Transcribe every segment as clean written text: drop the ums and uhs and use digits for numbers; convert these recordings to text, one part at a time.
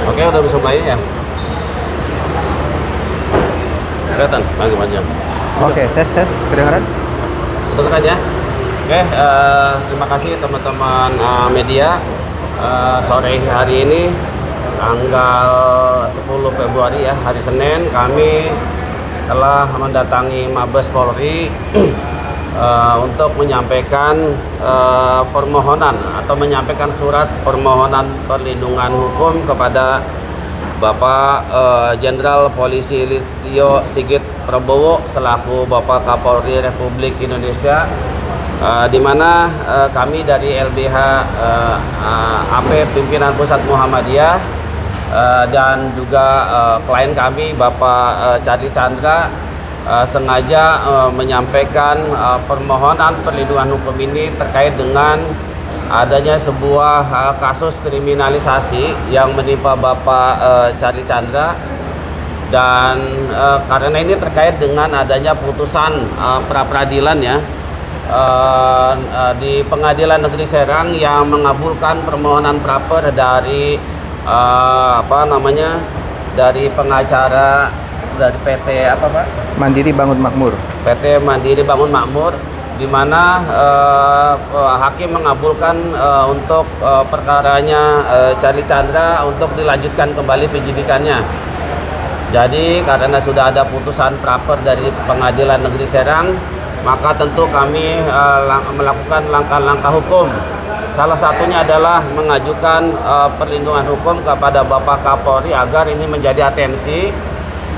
Oke, udah bisa mulai ya. Kelihatan, maju. Oke, tes kedengaran. Kedengaran ya. Oke, terima kasih teman-teman media. Sore hari ini tanggal 10 Februari ya, hari Senin, kami telah mendatangi Mabes Polri untuk menyampaikan permohonan atau menyampaikan surat permohonan perlindungan hukum kepada Bapak Jenderal Polisi Listio Sigit Prabowo selaku Bapak Kapolri Republik Indonesia, di mana kami dari LBH AP Pimpinan Pusat Muhammadiyah dan juga klien kami Bapak Charlie Chandra sengaja menyampaikan permohonan perlindungan hukum ini terkait dengan adanya sebuah kasus kriminalisasi yang menimpa Bapak Charlie Chandra, dan karena ini terkait dengan adanya putusan pra-peradilan ya di Pengadilan Negeri Serang yang mengabulkan permohonan praper dari dari pengacara dari PT apa Pak? Mandiri Bangun Makmur. PT Mandiri Bangun Makmur, di mana hakim mengabulkan untuk perkaranya Charlie Chandra untuk dilanjutkan kembali penyidikannya. Jadi karena sudah ada putusan praper dari Pengadilan Negeri Serang, maka tentu kami melakukan langkah-langkah hukum. Salah satunya adalah mengajukan perlindungan hukum kepada Bapak Kapolri agar ini menjadi atensi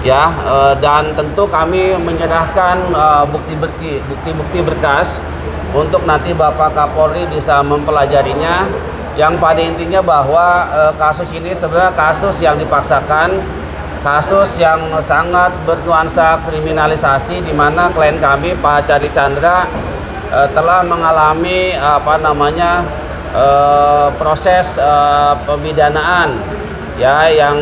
ya, dan tentu kami menyerahkan bukti-bukti berkas untuk nanti Bapak Kapolri bisa mempelajarinya, yang pada intinya bahwa kasus ini sebenarnya kasus yang dipaksakan, kasus yang sangat bernuansa kriminalisasi, di mana klien kami Pak Charlie Chandra telah mengalami proses pemidanaan ya, yang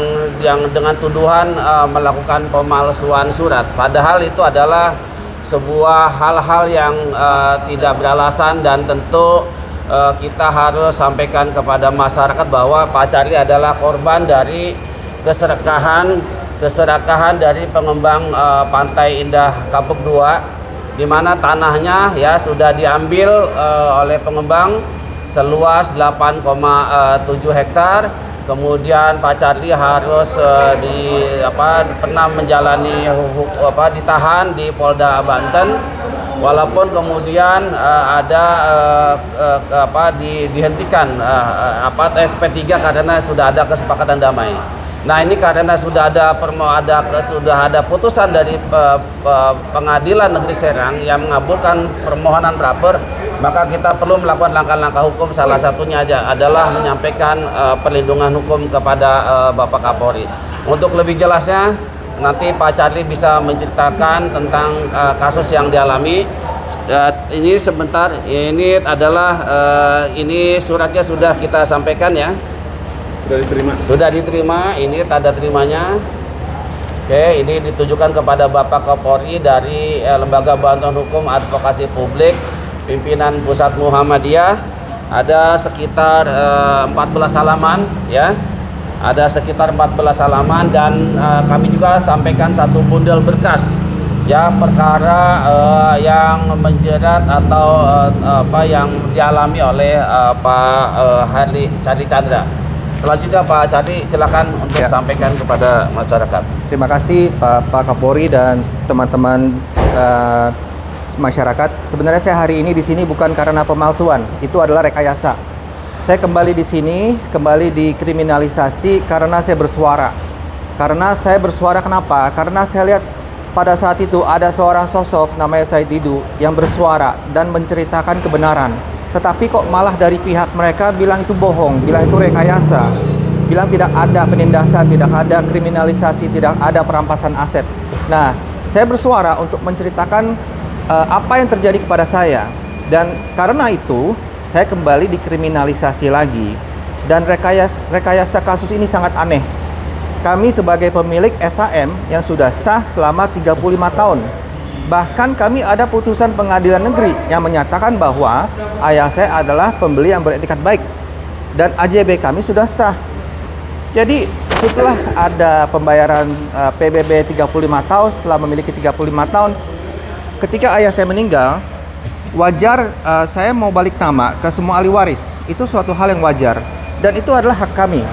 dengan tuduhan melakukan pemalsuan surat, padahal itu adalah sebuah hal-hal yang tidak beralasan, dan tentu kita harus sampaikan kepada masyarakat bahwa Pak Charlie adalah korban dari keserakahan dari pengembang Pantai Indah Kapuk 2, di mana tanahnya ya sudah diambil oleh pengembang seluas 8,7 hektar. Kemudian Pak Charlie harus pernah menjalani ditahan di Polda Banten, walaupun kemudian dihentikan SP3 karena sudah ada kesepakatan damai. Nah, ini karena sudah ada putusan dari Pengadilan Negeri Serang yang mengabulkan permohonan praper, maka kita perlu melakukan langkah-langkah hukum. Salah satunya adalah menyampaikan perlindungan hukum kepada Bapak Kapolri. Untuk lebih jelasnya, nanti Pak Charlie bisa menceritakan tentang kasus yang dialami. Ini sebentar, ini adalah ini suratnya sudah kita sampaikan ya. Sudah diterima, ini tanda terimanya. Oke, ini ditujukan kepada Bapak Kapolri dari Lembaga Bantuan Hukum Advokasi Publik Pimpinan Pusat Muhammadiyah. Ada sekitar 14 halaman ya. Ada sekitar 14 halaman, dan kami juga sampaikan satu bundel berkas ya, perkara yang menjerat atau yang dialami oleh Pak Charlie Chandra. Selanjutnya Pak Charlie, silakan untuk sampaikan kepada masyarakat. Terima kasih Pak Kapolri dan teman-teman masyarakat. Sebenarnya saya hari ini di sini bukan karena pemalsuan, itu adalah rekayasa. Saya kembali di sini, kembali dikriminalisasi karena saya bersuara. Karena saya bersuara kenapa? Karena saya lihat pada saat itu ada seorang sosok namanya Said Didu yang bersuara dan menceritakan kebenaran. Tetapi kok malah dari pihak mereka bilang itu bohong, bilang itu rekayasa, bilang tidak ada penindasan, tidak ada kriminalisasi, tidak ada perampasan aset. Nah, saya bersuara untuk menceritakan apa yang terjadi kepada saya, dan karena itu saya kembali dikriminalisasi lagi, dan rekayasa kasus ini sangat aneh. Kami sebagai pemilik SHM yang sudah sah selama 35 tahun, bahkan kami ada putusan pengadilan negeri yang menyatakan bahwa ayah saya adalah pembeli yang beretikat baik, dan AJB kami sudah sah. Jadi setelah ada pembayaran PBB 35 tahun, setelah memiliki 35 tahun, ketika ayah saya meninggal, wajar saya mau balik nama ke semua ahli waris. Itu suatu hal yang wajar dan itu adalah hak kami.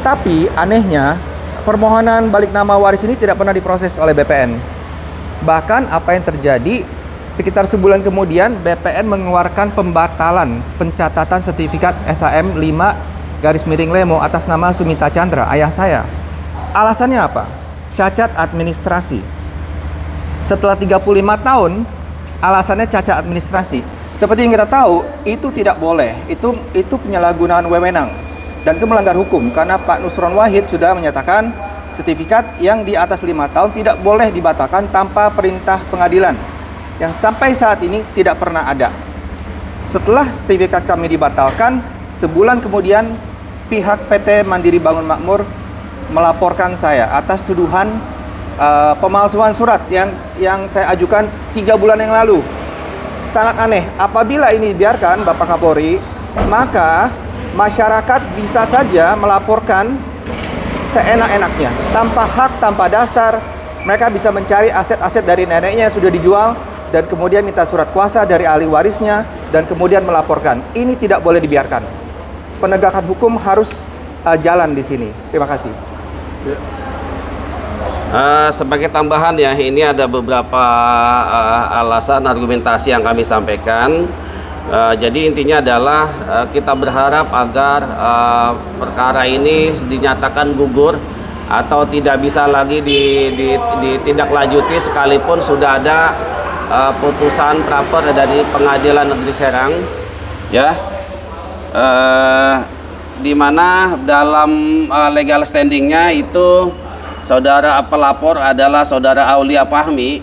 Tapi anehnya, permohonan balik nama waris ini tidak pernah diproses oleh BPN. Bahkan apa yang terjadi, sekitar sebulan kemudian BPN mengeluarkan pembatalan pencatatan sertifikat SAM 5 garis miring Lemo atas nama Sumita Chandra, ayah saya. Alasannya apa? Cacat administrasi. Setelah 35 tahun, alasannya cacat administrasi. Seperti yang kita tahu, itu tidak boleh. Itu penyalahgunaan wewenang dan itu melanggar hukum karena Pak Nusron Wahid sudah menyatakan sertifikat yang di atas 5 tahun tidak boleh dibatalkan tanpa perintah pengadilan. Yang sampai saat ini tidak pernah ada. Setelah sertifikat kami dibatalkan, sebulan kemudian pihak PT Mandiri Bangun Makmur melaporkan saya atas tuduhan pemalsuan surat yang saya ajukan 3 bulan yang lalu. Sangat aneh, apabila ini dibiarkan Bapak Kapolri, maka masyarakat bisa saja melaporkan seenak-enaknya, tanpa hak, tanpa dasar. Mereka bisa mencari aset-aset dari neneknya yang sudah dijual dan kemudian minta surat kuasa dari ahli warisnya dan kemudian melaporkan. Ini tidak boleh dibiarkan. Penegakan hukum harus jalan di sini. Terima kasih. Sebagai tambahan ya, ini ada beberapa alasan argumentasi yang kami sampaikan. Jadi intinya adalah kita berharap agar perkara ini dinyatakan gugur atau tidak bisa lagi ditindaklanjuti sekalipun sudah ada putusan praper dari Pengadilan Negeri Serang, ya. Di mana dalam legal standingnya itu saudara pelapor adalah saudara Aulia Fahmi,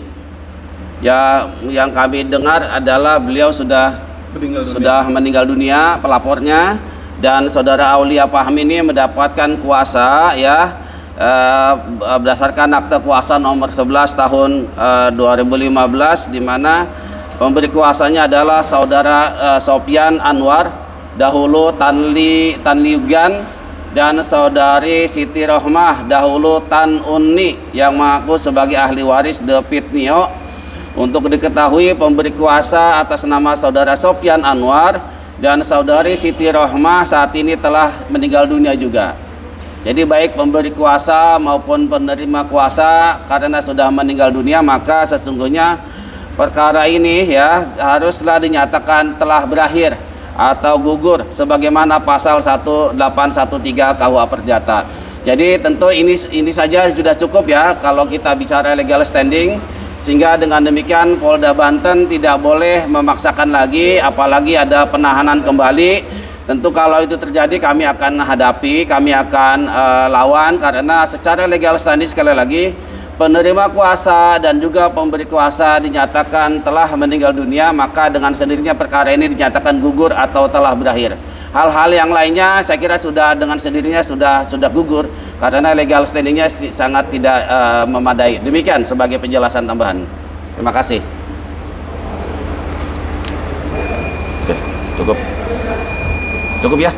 ya, yang kami dengar adalah beliau sudah meninggal dunia pelapornya, dan saudara Aulia Fahmi ini mendapatkan kuasa, ya, berdasarkan akte kuasa nomor 11 tahun 2015, di mana pemberi kuasanya adalah saudara Sofyan Anwar, dahulu Tan Liugan, dan saudari Siti Rohmah, dahulu Tan Unni, yang mengaku sebagai ahli waris David Nio. Untuk diketahui, pemberi kuasa atas nama saudara Sofyan Anwar dan saudari Siti Rohmah saat ini telah meninggal dunia juga. Jadi baik pemberi kuasa maupun penerima kuasa karena sudah meninggal dunia, maka sesungguhnya perkara ini, ya, haruslah dinyatakan telah berakhir atau gugur sebagaimana pasal 1813 KUH Perdata. Jadi tentu ini saja sudah cukup, ya, kalau kita bicara legal standing, sehingga dengan demikian Polda Banten tidak boleh memaksakan lagi, apalagi ada penahanan kembali. Tentu kalau itu terjadi kami akan hadapi, kami akan lawan, karena secara legal standing sekali lagi penerima kuasa dan juga pemberi kuasa dinyatakan telah meninggal dunia, maka dengan sendirinya perkara ini dinyatakan gugur atau telah berakhir. Hal-hal yang lainnya saya kira sudah dengan sendirinya sudah gugur karena legal standingnya sangat tidak memadai. Demikian sebagai penjelasan tambahan. Terima kasih. Oke, cukup ya.